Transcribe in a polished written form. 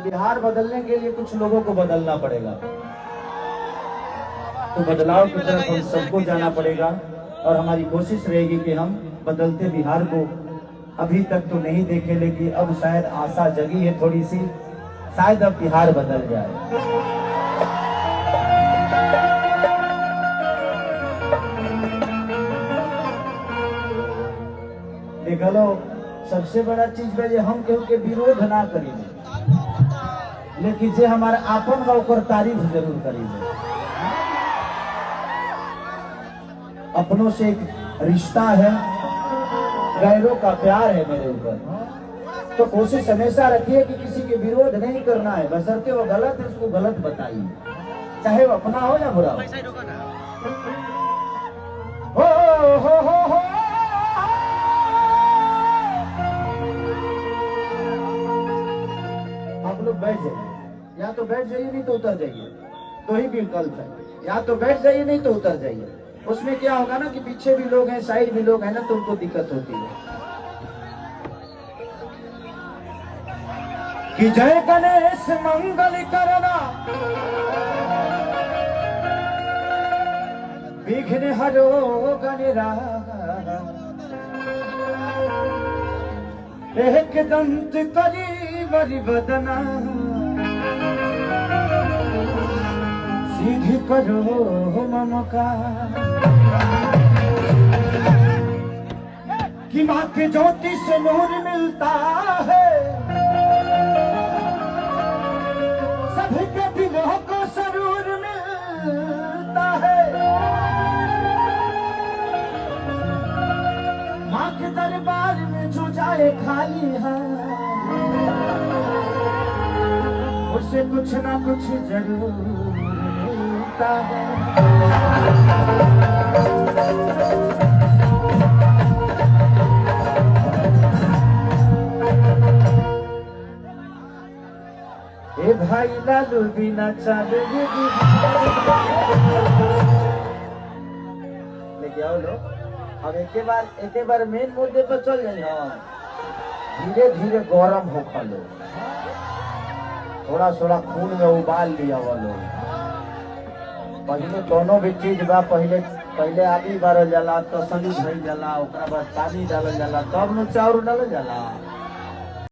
बिहार बदलने के लिए कुछ लोगों को बदलना पड़ेगा, तो बदलाव की तरफ हम सबको जाना पड़ेगा। और हमारी कोशिश रहेगी कि हम बदलते बिहार को अभी तक तो नहीं देखे, लेकिन अब शायद आशा जगी है थोड़ी सी, शायद अब बिहार बदल जाए। देख लो, सबसे बड़ा चीज है हम केहू के विरोध ना करी, लेकिन जे हमारा आपन बा ओकर तारीफ जरूर करी। अपनों से एक रिश्ता है, गैरों का प्यार है मेरे ऊपर, तो कोशिश हमेशा रखिए कि किसी के विरोध नहीं करना है, बशर्ते वो गलत है उसको गलत बताइए, चाहे वो अपना हो या बुरा हो। आप लोग बैठ जाइए, या तो बैठ जाइए नहीं तो उतर जाइए, दो ही विकल्प है, या तो बैठ जाइए नहीं तो उतर जाइए। उसमें क्या होगा ना कि पीछे भी लोग हैं, साइड भी लोग हैं ना, तो उनको दिक्कत होती है। कि जय गणेश मंगल करना, विघ्न हरो गणराज, एक दंत करी बरि बदना, सीधी करो ममकार। कि माँ के ज्योति से नूर मिलता है, सभी के दिलों को सरूर मिलता है। माँ के दरबार में जो जाए खाली है, उसे कुछ ना कुछ जरूर मिलता है। ए भाई लालू बिना चाले लेके आओ लो। अब एक बार मेन मुद्दे पर चल जाए, धीरे धीरे गरम हो खलो, थोड़ा थोड़ा खून में उबाल लिया वो लोग। पहले दोनों भी चीज बा, पहले आदि बारल जाला, तसली भइल जाला, ओकरा बाद पानी डालल जाला, तब न चाउर डालल जाला।